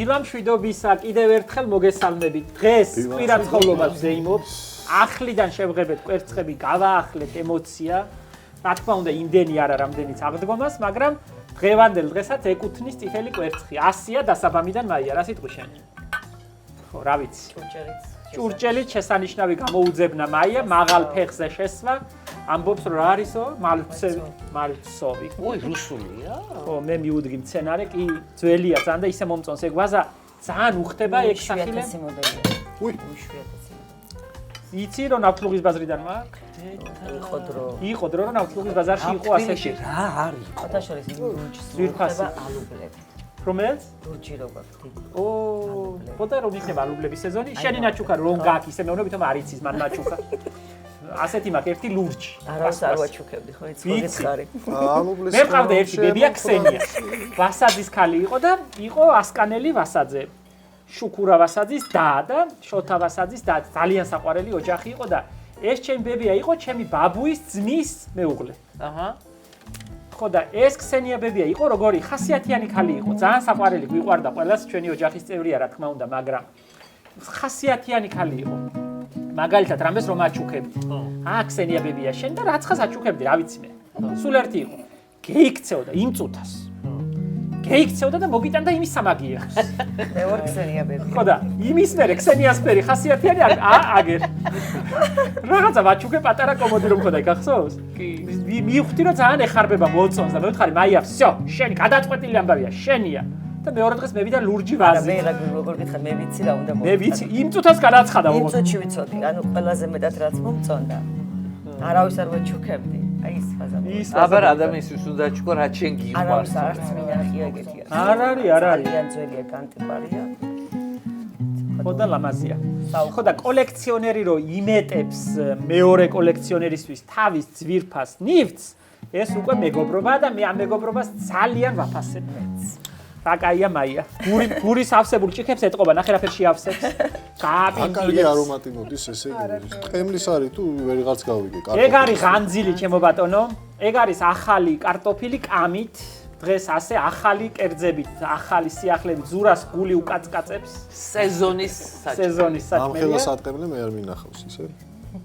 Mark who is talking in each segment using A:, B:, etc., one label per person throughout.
A: დილა მშვიდობისა, კიდევ ერთხელ მოგესალმებით. დღეს კვირაცხოვლობას ვზეიმობ. ახლიდან შევღებეთ კვერცხები, გავაახლეთ ემოცია. რა თქმა უნდა, იმდენი არა, რამდენიც აღდგომას, მაგრამ დღევანდელ დღესაც ეკუთვნის წითელი კვერცხი. 100-ია დასაბამიდან მაია, რა სიტყვი შენ? ხო, რა ვიცი. ჭურჭელით შესანიშნავი გამოუძებნა მაია, მაღალ ფეხზე შესვა. ამბობს რომ რა არისო? მალცოვი.
B: ой, რუსულია?
A: ხო, მე მივუდგი მცენარე, კი ძველია ძალიან და ისე მომწონს ეგ ვაზა, ძალიან უხდება ეგ სახილე.
C: უი,
A: იცი რომ ნავთლუღის ბაზრიდან მაქვს? იყო დრო რომ ნავთლუღის ბაზარში იყო ასეთი.
B: რა არის?
D: ხოთაშორის
A: ძვირფასი
D: ალუბლები.
A: რომელიც?
D: ლურჯი როგორ ხდით?
A: ო, ხოდა რომ იქნება ალუბლების სეზონი, შენი ნაჩუქა რომ გაქვს ისე მეუბნებით რომ არ იცის მან ნაჩუქა. ასეთი მაქვს ერთი ლურჯი.
D: არავის არ ვაჩუქებდი, ხო იცი ხარი.
C: ალუბლის.
A: მე მყავდა ერთი ბებია ქსენია. ვასაძის ქალი იყო და იყო ასკანელი ვასაძე. შუქურა ვასაძის და შოთა ვასაძის და ძალიან საყვარელი ოჯახი იყო და ეს ჩემი ბებია იყო ჩემი ბაბუის ძმის მეუღლე.
B: აჰა.
A: ხო და ეს ქსენია ბებია იყო როგორი ხასიათიანი ქალი იყო. ძალიან საყვარელი გვიყვარდა ყველას ჩვენი ოჯახის წევრია რა თქმა უნდა, მაგრამ ხასიათიანი ქალი იყო. მაგალითად რამეს რომ აჩუქებდი. ქსენია ბებია შენ და რაცხას აჩუქებდი, რა ვიცი მე. სულ ერთი იყო. გეიქცეოდა იმ წუთას. გეიქცეოდა და მოგიტანდა იმის სამაგიერს.
D: მე ვარ ქსენია ბებია.
A: ხო და იმის მერე ქსენიას მერე ხასიათიანი აგერ. რაღაცა ვაჩუქე პატარა კომოდი რომ ხოდა გახსოვს? კი. მივხვდი რომ ძალიან ეხარბება მოწონს და მე ვთხარი მაია, всё, შენი გადაწყვეტილი ამბავია, შენია. და მეორე დღეს მე ვიდა ლურჯი ვაზი.
D: მე როგორ გითხარ, მე ვიცი რა უნდა
A: მე ვიცი, იმ წუთას განაცხადა
D: იმ წუთში ვიცოდი, ანუ ყველაზე მეტად რაც მომწონდა. არავის არ ვაჩუქებდი. აი ეს ფაზა.
B: აბა ადამიანს ვის უნდა ჩქო რა ჩვენ გიყვარს.
D: არავის არც მინახია ეგეთია.
A: არ არის.
D: ძალიან ძველია კანტიპარია.
A: ხო და ლამაზია. ხო და კოლექციონერი რო იმეტებს მეორე კოლექციონერისთვის თავის ძვირფას ნივთს, ეს უკვე მეგობრობაა და მე ამ მეგობრობას ძალიან ვაფასებ მეც. რა კაია მაია. გურის ავსებულ ჭიქებს ეტყობა, ნახე რა ფერში ავსებს.
C: გააპინტილებს. კარგი არომატი მოდის ესე იგი. ყემლის არის თუ ვერიღაც გავიგე.
A: ეგ არის ღანძილი ჩემო ბატონო. ეგ არის ახალი კარტოფილი კამით. დღეს ასე ახალი კერძებით, ახალი სიახლეებით ზურას გული უკაცკაცებს.
B: სეზონის
A: საჭმელია.
C: ამ ხელას ატყემლე მე არ მინახავს ისე.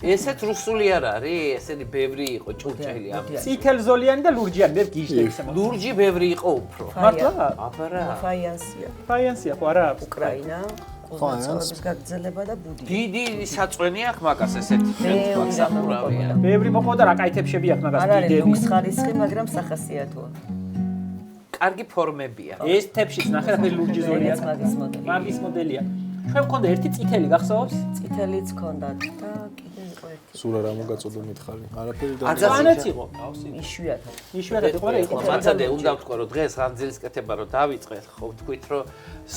B: ესეც რუსული არ არის, ესენი ბევრი იყო ჭურჭელი ამ.
A: წითელზოლიანი და ლურჯიანი, მე გიჟდე ისე.
B: ლურჯი ბევრი იყო უფრო.
A: მართლა?
B: აბა რა.
D: ფაიანსია.
A: ფაიანსია ხო არა?
D: უკრაინა. ყურძნების გაგრძელება და ბუდი.
B: დიდი საწვენი აქვს მაგას ესეთი.
D: მე
A: ბევრი მოყვა და რა კაითებშები აქვს მაგას
D: დიდები. არ არის ლუქს
A: დიდები.
D: ხარისხი, მაგრამ სახასიათოა.
B: კარგი ფორმებია.
A: ეს თეფშიც ნახე რა ფერი ლურჯი ზოლია.
D: მაგის მოდელი.
A: მაგის მოდელია. ჩვენ მქონდა ერთი წითელი გახსოვს?
D: წითელიც ქონდა და კიდე იყო ერთი.
C: სულ არ ამოგაწოდო მითხარი. არაფერი და
A: ანაც იყო.
D: იშვიათად.
A: იშვიათად იყო რა იყო.
B: მათადე უნდა ვთქვა რომ დღეს ღანძილის კეთება რომ დავიწყეთ, ხო ვთქვით რომ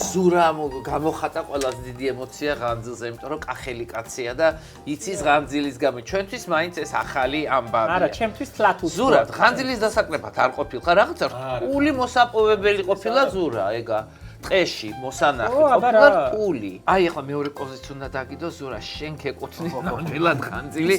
B: ზურა გამოხატა ყველაზე დიდი ემოცია ღანძილზე, იმიტომ რომ კახელი კაცია და იცის ღანძილის გამო. ჩვენთვის მაინც ეს ახალი ამბავია.
A: არა, ჩემთვის თლათუ.
B: ზურა ღანძილის დასაკლებად არ ყოფილიყარ, რაღაცა რკული მოსაპოვებელი ყოფილა ზურა, ეგა. ტყეში მოსანახი ყოფილა რკული. აი ახლა მეორე პოზიცია უნდა დაგიდო ზურა, შენ გეკუთვნის ნამდვილად ღანძილი.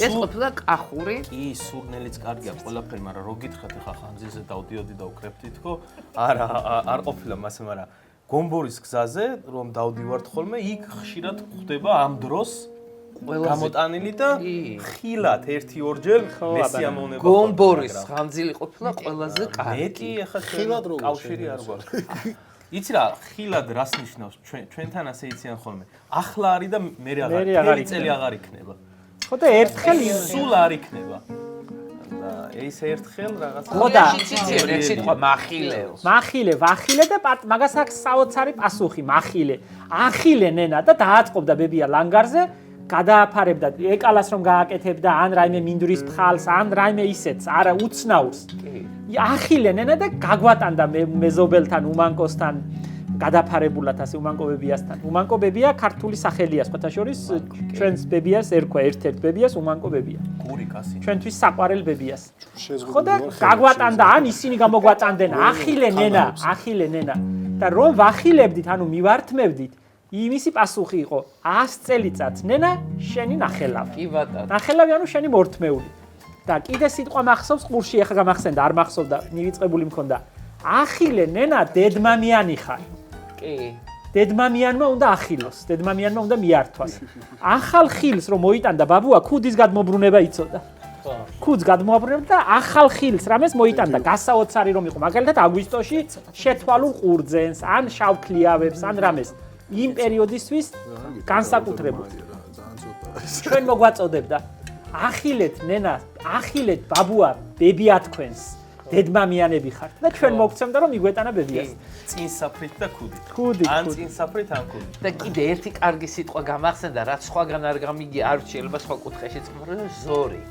B: ეს ყოფილა კახური.
E: კი, სურნელიც კარგია ყველაფერი, მაგრამ რო გითხრათ ახლა ღანძილზე დავდიოდი და უკრებდი თქო, არა, არ ყოფილა მასე, მაგრამ გომბორის გზაზე რომ დავდივართ ხოლმე, იქ ხშირად ხვდება ამ დროს გამოტანილი და ხილად 1-2ჯერ მესიამოვნება.
B: გომბორის ღანძილი ყოფილა ყველაზე კარგი.
E: მეტი ახლა
C: ხილად რო
E: კავშირი არ გვაქვს. იცი რა, ხილად რას ნიშნავს? ჩვენთან ასე იციან ხოლმე. ახლა არის და მე აღარ წელი აღარ იქნება.
A: ხო და ერთხელ
E: სულ არ იქნება. და ეს ერთხელ რაღაცა
A: ხო და
B: იციან ეს სიტყვა მახილეო.
A: მახილე, ვახილე და მაგას აქვს საოცარი პასუხი, მახილე. ახილე ნენა და დააწყობდა ბებია ლანგარზე, გადააფარებდა ეკალას რომ გააკეთებდა, ან რაიმე მინდვრის ფხალს, ან რაიმე ისეთს, არა უცნაურს. ახილე ნენა და გაგვატანდა მეზობელთან, უმანკოსთან, გადაფარებულად ასე უმანკო ბებიასთან. უმანკო ბებია ქართული სახელია, სხვათა შორის ჩვენს ბებიას ერქვა, ერთ-ერთ ბებიას უმანკო ბებია.
E: გური კასი.
A: ჩვენთვის საყვარელ ბებიას. ხო და გაგვატანდა, ან ისინი გამოგვატანდნენ, ახილე ნენა. და რომ ვახილებდით, ანუ მივართმევდით, იმისი პასუხი იყო 100 წელიწადს ნენა შენი ნახელავი.
B: კი ბატონო.
A: ნახელავი ანუ შენი მორთმეული. და კიდე სიტყვა მახსოვს ყურში ახლა გამახსენდა, არ მახსოვდა, მივიწყებული მქონდა. ახილე ნენა დედმამიანი ხარ.
B: კი.
A: დედმამიანმა უნდა ახილოს, დედმამიანმა უნდა მიართვას. ახალ ხილს რომ მოიტანდა ბაბუა, ქუდის გადმობრუნება იცოდა. ქუდს გადმოაბრუნება და ახალ ხილს რამეს მოიტანდა გასაოცარი რომ იყო, მაგალითად აგვისტოში შეთვალულ ყურძენს, ან შავქლიავებს, ან რამეს. იმ პერიოდისთვის განსაკუთრებულ. ჩვენ მოგვაწოდებდა ახილეთ ნენა, ახილეთ ბაბუა, ბები ათქვენს. დედმამიანები ხართ და ჩვენ მოგცემდა რომ მიგვეტანა ბებიას.
E: წინსაფრით და ქუდით.
A: ქუდით.
E: ან წინსაფრით ან ქუდით.
B: და კიდე ერთი კარგი სიტყვა გამახსენდა, რაც სხვაგან არ გამიგია, არ შეიძლება სხვა კუთხეშიც ყმრა ზორი.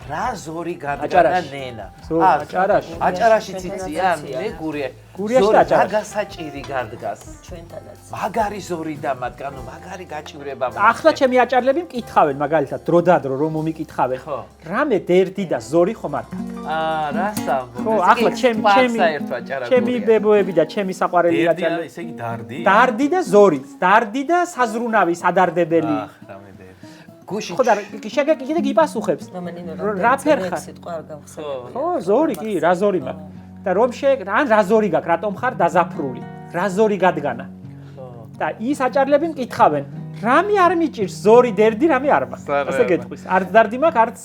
B: რა ზორი გადაგანა ნენა.
A: აჭარაში.
B: აჭარაშიც იციან, მეგურია.
A: გურიაში და აჭარაში.
B: გასაჭირი გარდგას.
D: ჩვენთანაც.
B: მაგარი ზორი და მათგან, მაგარი გაჭირება.
A: ახლა ჩემი აჭარლები მკითხავენ მაგალითად დროდადრო რომ მომიკითხავენ.
B: ხო.
A: რამე დერდი და ზორი ხომ არ გაქვს?
B: რას ამბობ?
A: ხო, ახლა ჩემი ბებოები და ჩემი საყვარელი აჭარლები.
E: ესე იგი დარდი?
A: დარდი და ზორი, დარდი და საზრუნავი, სადარდებელი.
E: რამე დე.
B: გუში.
A: ხო და კიდე გიპასუხებს. რა ფერ ხარ?
D: სიტყვა არ გავხსენებ.
A: ხო, ზორი კი, რა ზორი მაქვს. და რომ ან რა ზორი გაქვს, რატომ ხარ დაზაფრული? რა ზორი გადგანა? და ის აჭარლები მკითხავენ, რამე არ მიჭირს ზორი დერდი, რამე არ მაქვს. ასე გეტყვის. არც დარდი მაქვს, არც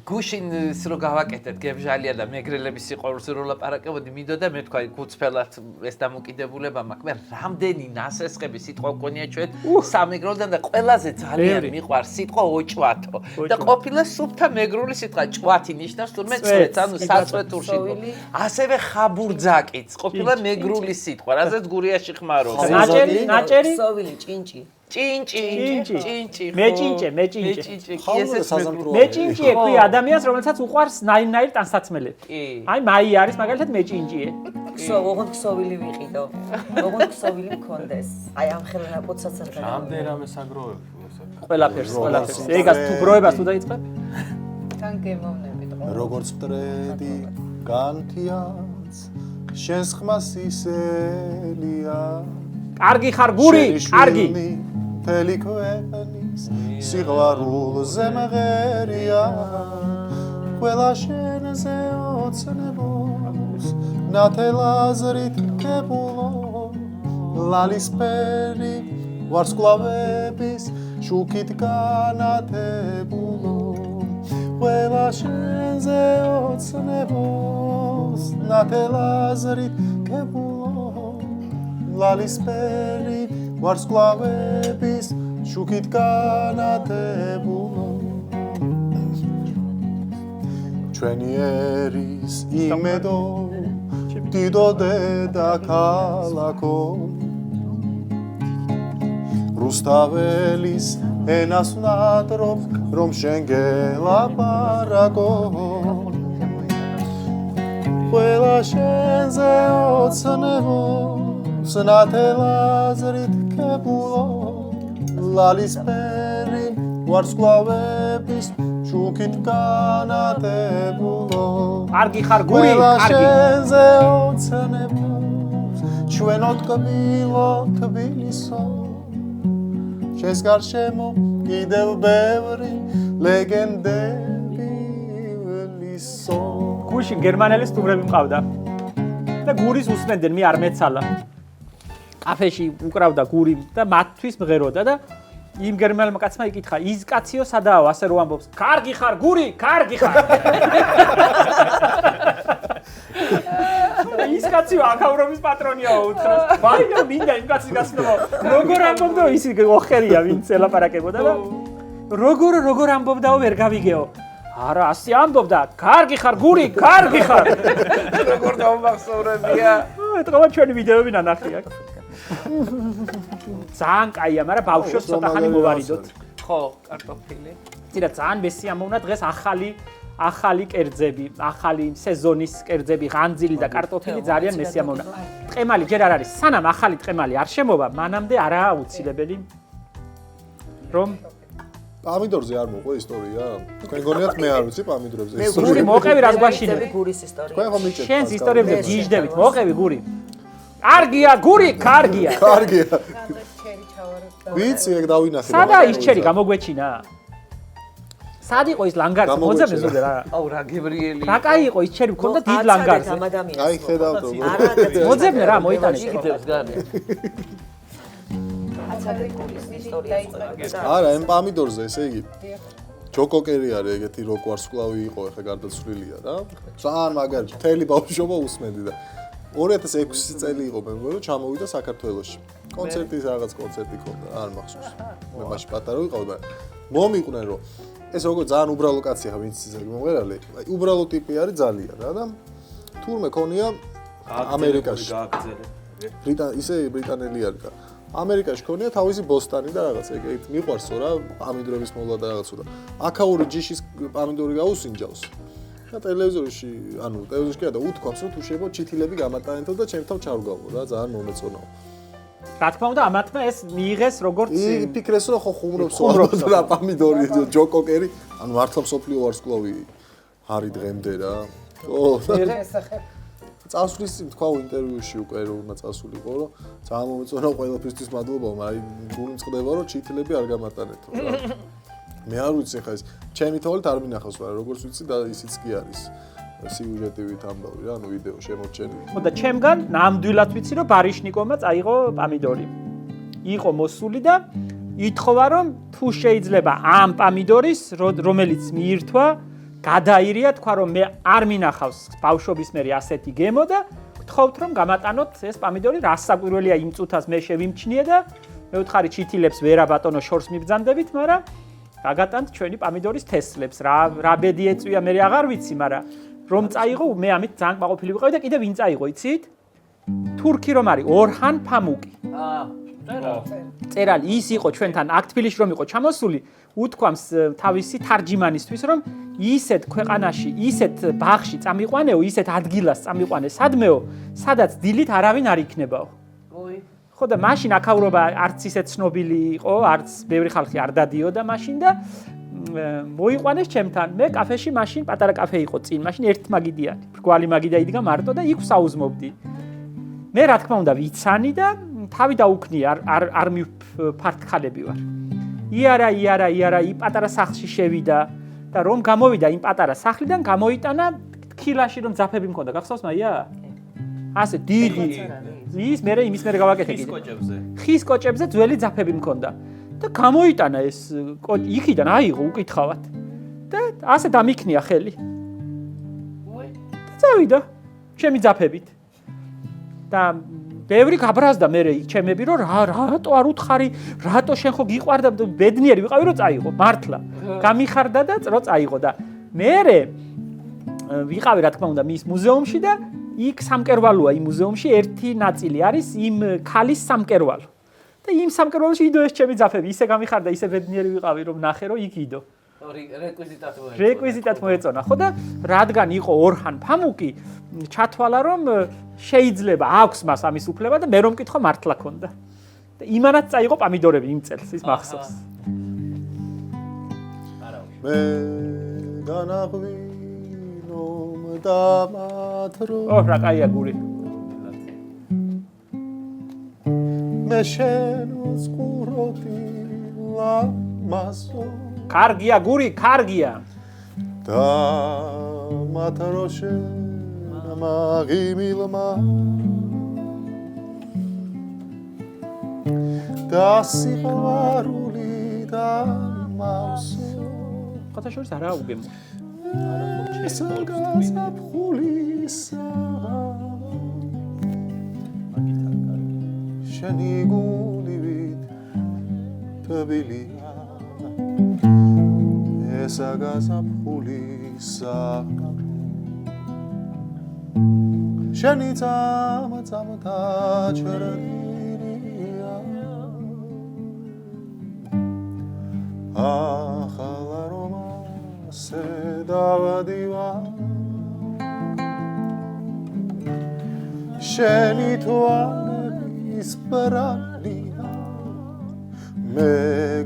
B: გუშინს რო გავაკეთეთ, გებჟალია და მეგრელების სიყვარულს რო ლაპარაკებოდი, მინდოდა მე თქვა გუცფელად ეს დამოკიდებულება მაქვს. მე რამდენი ნასესხები სიტყვა გქონია ჩვენ სამეგროლთან და ყველაზე ძალიან მიყვარს სიტყვა ოჭვათო. და ყოფილა სუფთა მეგრული სიტყვა ჭვათი ნიშნავს თურმე წვეთს, ანუ საწვეთურში. ასევე ხაბურძაკიც ყოფილა მეგრული სიტყვა, რასაც გურიაში ხმარობს.
A: ნაჭერი,
D: ქსოვილი, ჭინჭი.
B: ჭინჭი.
A: მეჭინჭე.
C: საზამთროა.
A: მეჭინჭე ქვი ადამიანს, რომელსაც უყვარს ნაირ ტანსაცმელები. აი მაი არის მაგალითად მეჭინჭიე.
D: ოღონდ ქსოვილი ვიყიდო. ოღონდ ქსოვილი მქონდეს. აი ამ ხელნაყოფსაც არ გაიგე.
E: რამდენ რამე საგროვებ?
A: ყველაფერს. ეგას თუ გროებას თუ დაიწყებ?
F: თან გემოვნებით ყო.
C: როგორც მტრედი განთიაც შენს ხმას ისელია.
A: კარგი ხარ გური, კარგი.
C: მთელი ქვეყნის სიყვარულზე მღერია. ყველა შენზე ოცნებობს ნათელაზრით კებულო. ლალისფერი ვარსკვლავების შუქით განათებულო. ყველა შენზე ოცნებობს ნათელაზრით კებულო. ლალისფერი ვარსკვლავების შუქით განათებულო. ჩვენი ერის იმედო დიდო დედაქალაქო. რუსთაველის ენას ვნატრობ რომ შენ გელაპარაკო. ყველა შენზე ოცნებობს ნათელაზრით კებულო. ლალისფერი ვარსკვლავების შუქით განათებულო.
A: კარგი ხარ გური,
C: ყველა
A: კარგი.
C: შენზე ოცნებობს ჩვენო ტკბილო თბილისო. შენს გარშემო კიდევ ბევრი ლეგენდები ვლისო.
A: გუში გერმანელი სტუმრები მყავდა და გურის უსმენდნენ, მე არ მეცალა. კაფეში უკრავდა გური და მათთვის მღეროდა და იმ გერმანელმა კაცმა იკითხა, ის კაციო სადაო, ასე რო ამბობს. კარგი ხარ გური, კარგი ხარ. ის კაციო აქაურობის პატრონიაო უთხრას. ვაია მინდა იმ კაცის გასწრება. როგორ ამბობდა ისი ოხერია ვინც ელაპარაკებოდა და როგორ ამბობდაო ვერ გავიგეო. არა, ასე ამბობდა. კარგი ხარ გური, კარგი ხარ.
B: როგორ დავმახსოვრებია?
A: ეთქობა ჩვენი ვიდეოები ნანახი აქვს. ძალიან კაია, მაგრამ ბავშვებს ცოტა ხანი მოვარიდოთ.
B: ხო, კარტოფილი.
A: ცირა ძალიან მესიამოვნა დღეს ახალი კერძები, ახალი სეზონის კერძები, ღანძილი და კარტოფილი ძალიან მესიამოვნა. ტყემალი ჯერ არ არის, სანამ ახალი ტყემალი არ შემოვა, მანამდე არაა აუცილებელი რომ
C: პამიდორზე არ მოყვა ისტორია? თქვენ გონიათ მე არ ვიცი პამიდორებზე
A: ისტორია. გური მოყევი რას გვაშინებ?
D: გურის ისტორია.
C: თქვენ ხომ მიჭერთ?
A: შენს ისტორიებზე გიჟდებით, მოყევი გური. კარგია, გური, კარგია.
C: კარგია.
F: ჩერი ჩავარებ და
C: ვიცი, ეგ დავინახე.
A: სადა ის ჩერი გამოგვეჩინა? სად იყო ის ლანგარზე? მოძებნე ზურე რა.
B: აუ რა გებრიელი.
A: რა კაი იყო ის ჩემი მქონდა დიდ ლანგარზე.
C: აი ხედავთ
A: მოძებნე რა მოიტანე.
B: იგდებს გარე.
C: არა, ამ პამიდორზე ესე იგი. ჯოკოკერი არის ეგეთი როკ ვარსკვლავი იყო, ეხლა გარდაცვლილია რა. ძალიან მაგარი, მთელი ბავშვობა უსმენდი და 2006 წელი იყო მე მგონი, ჩამოვიდა საქართველოში. კონცერტის რაღაც კონცერტი ქონდა, არ მახსოვს. მე მაშინ პატარა ვიყავი, მაგრამ მომიყვნენ რომ ეს როგორ ძალიან უბრალო კაცია, ვინც ისე მომღერალი. აი უბრალო ტიპი არის ძალიან რა და თურმე ქონია ამერიკაში. ისე ბრიტანელი არის და ამერიკაში ქონია თავისი ბოსტანი და რაღაც ეგეთ მიყვარსო რა პამიდორების მოვლა და რაღაცო და აქაური ჯიშის პამიდორი გაუსინჯავს. და ტელევიზორში, ანუ ტელევიზორში და უთქვამს რომ თუ შეიძლება ჩითილები გამატანეთო და ჩემთან ჩარგავო რა, ძალიან მომეწონაო.
A: რა თქმა უნდა, ამათმა ეს მიიღეს როგორც
C: ფიქრეს რომ ხო ხუმრობს რა პამიდორი, ჯოკოკერი, ანუ მართლა მსოფლიო ვარსკვლავი არის დღემდე რა. ო, წასვლის წინ თქვა ინტერვიუში უკვე რომ უნდა წასულიყო, რომ ძალიან მომეწონა ყველაფრისთვის მადლობა, მაგრამ გული მწყდება რომ ჩითილები არ გამატანეთო რა. მე არ ვიცი ხა ეს ჩემი თვალით არ მინახავს, მაგრამ როგორც ვიცი და ისიც კი არის. სიუჟეტივით ამბავი რა, ანუ ვიდეო შემოჩენილი.
A: ხო და ჩემგან ნამდვილად ვიცი რომ ბარიშნიკოვმა წაიღო პამიდორი. იყო მოსული და ითხოვა რომ თუ შეიძლება ამ პამიდორის რომელიც მიირთვა გადაირია, თქვა რომ მე არ მინახავს ბავშვობის მერე ასეთი გემო და გთხოვთ რომ გამატანოთ ეს პამიდორი, რას საკვირველია იმ წუთას მე შევიმჩნიე და მე ვთხარი ჩითილებს ვერა ბატონო შორს მიბრძანდებით, მაგრამ გაგატანთ ჩვენი პამიდორის თესლებს. რა ბედი ეწვია მე აღარ ვიცი, მაგრამ რომ წაიღო მე ამით ძალიან კმაყოფილი ვიყავი და კიდევ ვინ წაიღო იცით? თურქი რომ არის ორჰან ფამუკი. წერალი ის იყო ჩვენთან აქ თბილისში რომ იყო ჩამოსული, უთქვამს თავისი თარჯიმანისთვის რომ ისეთ ქვეყანაში, ისეთ ბაღში წამიყვანეო, ისეთ ადგილას წამიყვანე სადმეო, სადაც დილით არავინ არ იქნებაო. ხო და მაშინ აქაურობა არც ისეთ ცნობილი იყო, არც ბევრი ხალხი არ დადიოდა მაშინ და მოიყვანეს ჩემთან. მე კაფეში მაშინ პატარა კაფე იყო წინ, მაშინ ერთ მაგიდიანი. ბრგვალი მაგიდა იდგა მარტო და იქ ვსაუზმობდი. მე რა თქმა უნდა ვიცანი და თავი დაუქნია, არ მიფართხალები ვარ. იარა, პატარა სახლში შევიდა და რომ გამოვიდა იმ პატარა სახლიდან, გამოიტანა ქილაში რომ ძაფები მქონდა. გახსოვს მაია? ასე დიდი. ის მე იმის მერე გავაკეთე კიდე. ხის კოჭებზე ძველი ძაფები მქონდა. და გამოიტანა ეს იქიდან აიღო უკითხავად. და ასე დამიქნია ხელი. და წავიდა ჩემი ძაფებით. და ბევრი გაბრაზდა მე ჩემები რომ რატო არ უთხარი, რატო შენ ხო გიყვარდა, ბედნიერი ვიყავი რომ წაიღო, მართლა. გამიხარდა და რო წაიღო და მე ვიყავი რა თქმა უნდა მის მუზეუმში და იქ სამკერვალოა იმ მუზეუმში ერთი ნაწილი არის იმ ქალის სამკერვალო. და იმ სამკერვალოში იდო ეს ჩემი ძაფები, ისე გამიხარდა, ისე ბედნიერი ვიყავი რომ ნახე რომ იქ იდო. რეკვიზიტად მოეწონა, ხო და რადგან იყო ორჰან ფამუკი, ჩათვალა რომ შეიძლება აქვს მას ამის უფლება და მე რომ მკითხო მართლა ქონდა. და იმანაც წაიღო პამიდორები იმ წელს, ის მახსოვს.
C: მე განაღვინომ და მათრო.
A: რა კაია გური.
C: მე შენ ვსყურობდი ლამაზო.
A: კარგია გური, კარგია.
C: და მათრო შენ მაგიმილმა. და სიყვარული და მავსო.
A: ხოთა შორის არა უგემო.
C: შენი გულივით თბილია ესა გაზაფხულისა შენი წამოთა ჩერდილია ახლა რომ ასე დავდივარ შენი თვალების ბრალია მე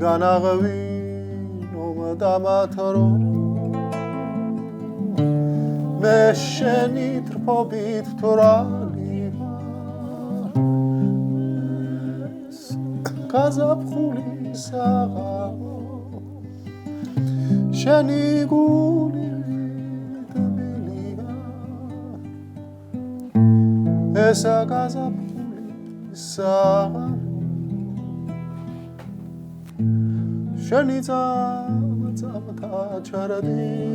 C: განაღვინომ და მათრო მე შენი თრფობით თვრალი გაზაფხულისა შენი გული დაბილია ესა გაზაფხული საღამო შენი წამთა ჩარადია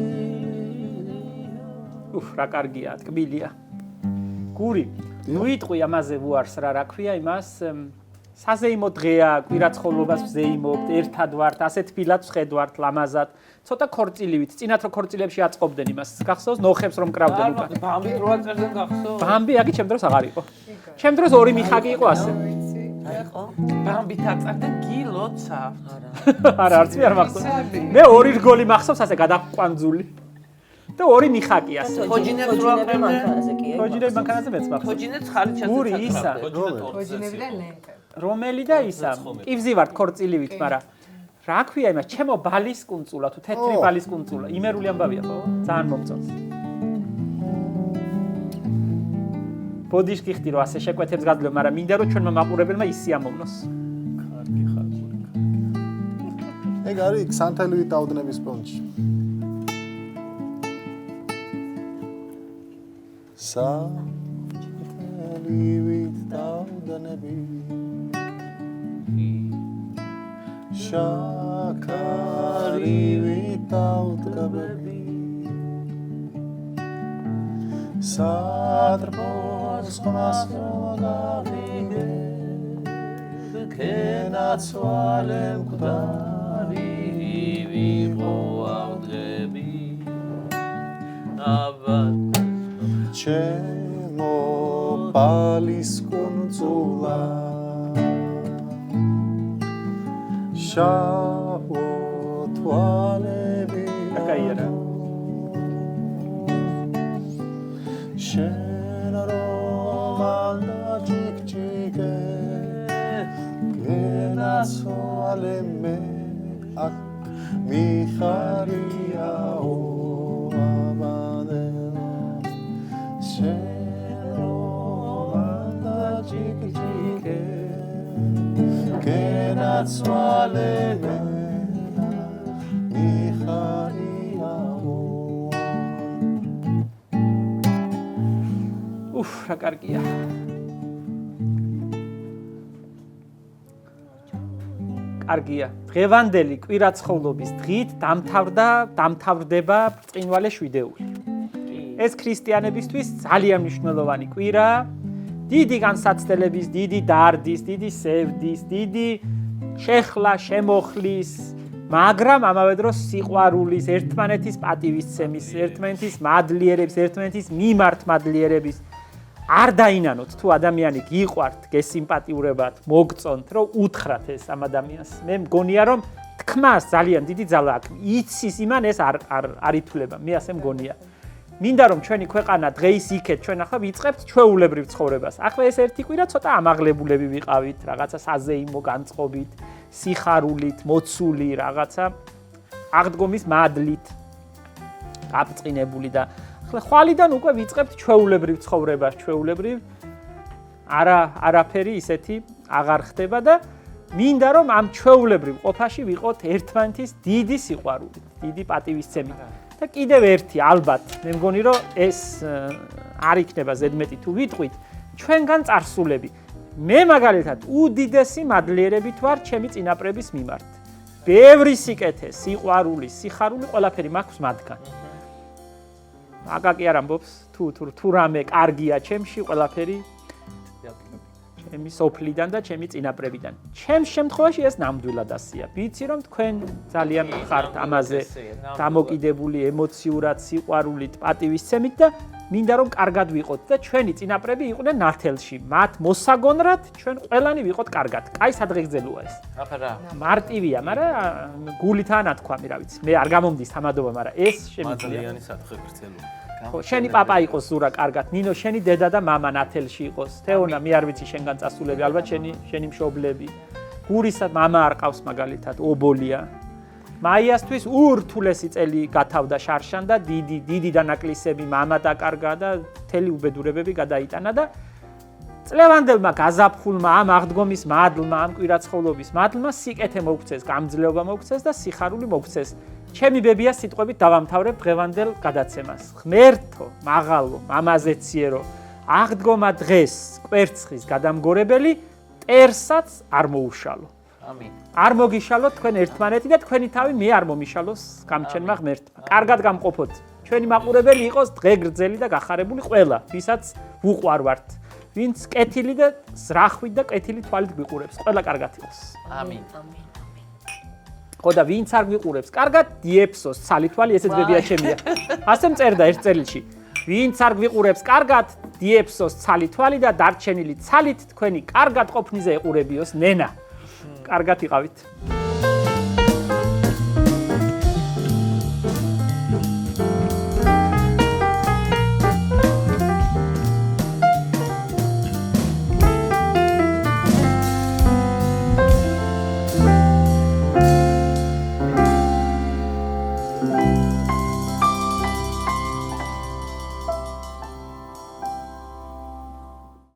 A: რა კარგია, თკბილია. გური, ვიტყვი ამაზე ვუარს რა ქვია იმას საზეიმო დღეა, კვირაცხოვლობას ვზეიმობთ, ერთად ვართ, ასეთ ფილად ვხედვართ ლამაზად. ცოტა ქორწილივით, წინათ რო ქორწილებში აწყობდნენ იმას. გახსოვს ნოხებს რომ კრავდნენ უკან.
B: ბამბი როა წერდნენ გახსოვს?
A: ბამბი აქ ჩემ დროს აღარ იყო. ჩემ დროს ორი მიხაკი იყო ასე.
D: იყო?
B: ბამბი თაწერდნენ გილოცა.
A: არა, არც მე არ მახსოვს. მე ორი რგოლი მახსოვს ასე გადაყვანძული. და ორი მიხაკი ასე.
B: ხოჯინებს რო აყრებდნენ.
D: მანქანაზე კი.
A: ხოჯინები მანქანაზე მეც მახსოვს.
B: ხოჯინებს ხარიჩაზე.
A: გური ისა.
F: ხოჯინები და ლენტა.
A: რომელი და ისა. კივზი ვართ ქორწილივით, მაგრამ რა ქვია იმას, ჩემო ბალის კუნწულა თუ თეთრი ბალის კუნწულა, იმერული ამბავია ხო? ძალიან მომწონს. ბოდიშკი ხდი რომ ასე შეკვეთებს გაძლევ, მაგრამ მინდა რომ ჩვენმა მაყურებელმა ისიამოვნოს.
E: კარგი ხარ გური.
C: ეგ არის ქსანთელივით დაუდნების პონჩი. ქსანთელივით დაუდნები შაქარივით დაუდგები სადრბოს ხმას მოგავიდე კენაცვალე მკვდარი ვიყო ავდგები აბად ჩემო ბალის კუნწულა შავო თვალები
A: აკაიერა
C: შენ რომან და ჭიქჭიქე გენაცვალე მე აქ მიხარიაო ამადე შენ რომან და ჭიქჭიქე გენაცვალე მე მიხარიაო
A: უფ, რა კარგია. კარგია. დღევანდელი კვირაცხოვლობის დღით დამთავრდება ბრწყინვალე შვიდეული. ეს ქრისტიანებისთვის ძალიან მნიშვნელოვანი კვირა. დიდი განსაცდელების, დიდი დარდის, დიდი სევდის, დიდი შეხლა, შემოხლის, მაგრამ ამავე დროს სიყვარულის, ერთმანეთის პატივისცემის, ერთმანეთის მადლიერების, ერთმანეთის მიმართ მადლიერების არ დაინანოთ თუ ადამიანი გიყვართ, გესიმპატიურებათ, მოგწონთ, რომ უთხრათ ეს ამ ადამიანს. მე მგონია რომ თქმას ძალიან დიდი ძალა აქვს. იცის იმან ეს არ ითვლება. მე ასე მგონია. მინდა რომ ჩვენი ქვეყანა დღეის იქეთ ჩვენ ახლა ვიწყებთ ჩვეულებრივ ცხოვრებას. ახლა ეს ერთი კვირა ცოტა ამაღლებულები ვიყავით, რაღაცა საზეიმო განწყობით, სიხარულით, მოცული, რაღაცა აღდგომის მადლით აპწყინებული და ახლა ხვალიდან უკვე ვიწყებთ ჩვეულებრივ ცხოვრებას, ჩვეულებრივ არაფერი ისეთი აღარ ხდება და მინდა რომ ამ ჩვეულებრივ ყოფაში ვიყოთ ერთმანეთის დიდი სიყვარულით, დიდი პატივისცემით. და კიდევ ერთი ალბათ მე მგონი რომ ეს არ იქნება ზედმეტი თუ ვიტყვით ჩვენგან წარსულები მე მაგალითად უდიდესი მადლიერებით ვარ ჩემი წინაპრების მიმართ ბევრი სიკეთე სიყვარული სიხარული ყველაფერი მაქვს მათგან აკაკი არ ამბობს თუ რამე კარგია ჩემში ყველაფერი ჩემი სოფლიდან და ჩემი წინაპრებიდან. ჩემს შემთხვევაში ეს ნამდვილად ასეა. ვიცი რომ თქვენ ძალიან ხართ ამაზე დამოკიდებული ემოციურად, სიყვარულით, პატივისცემით და მინდა რომ კარგად ვიყოთ და ჩვენი წინაპრები იყვნენ ნათელში. მათ მოსაგონრად ჩვენ ყველანი ვიყოთ კარგად. კაი სადღეგრძელოა ეს.
B: აფარა.
A: მარტივია, მაგრამ გულითაა ნათქვამი, რა ვიცი. მე არ გამომდის თამადობა, მაგრამ ეს შემიძლია.
E: მადლიანი სადღეგრძელოა.
A: ხო, შენი პაპა იყოს ზურა კარგად, ნინო შენი დედა და მამა ნათელში იყოს. თეონა მე არ ვიცი შენგან წასულები, ალბათ შენი მშობლები. გურისა მამა არ ყავს მაგალითად, ობოლია. მაიასთვის ურთულესი წელი გათავდა შარშან და დიდი დანაკლისები მამა დაკარგა და მთელი უბედურებები გადაიტანა და წლევანდებმა გაზაფხულმა ამ აღდგომის მადლმა, ამ კვირაცხოვლობის მადლმა სიკეთე მოგცეს, გამძლეობა მოგცეს და სიხარული მოგცეს. ჩემი ბებია სიტყვებით დავამთავრებ დღევანდელ გადაცემას. ღმერთო, მაღალო, მამაზეციერო, აღდგომა დღეს კვერცხის გადამგორებელი მტერსაც არ მოუშალო.
B: ამინ.
A: არ მოგიშალოთ თქვენ ერთმანეთი და თქვენი თავი მე არ მომიშალოს გამჩენმა ღმერთმა. კარგად გამყოფოთ. ჩვენი მაყურებელი იყოს დღეგრძელი და გახარებული ყველა, ვისაც ვუყვარვართ. ვინც კეთილი და ზრახვით და კეთილი თვალით გვიყურებს. ყველა კარგად იყოს.
B: ამინ.
A: ხო და ვინც არ გვიყურებს, კარგად დიეფსოს ცალითვალი, ესეც ბებია ჩემია. ასე მწერდა ერთ წერილში. ვინც არ გვიყურებს, კარგად დიეფსოს ცალითვალი და დარჩენილი ცალით თქვენი კარგად ყოფნიზე ეყურებიოს ნენა. კარგად იყავით.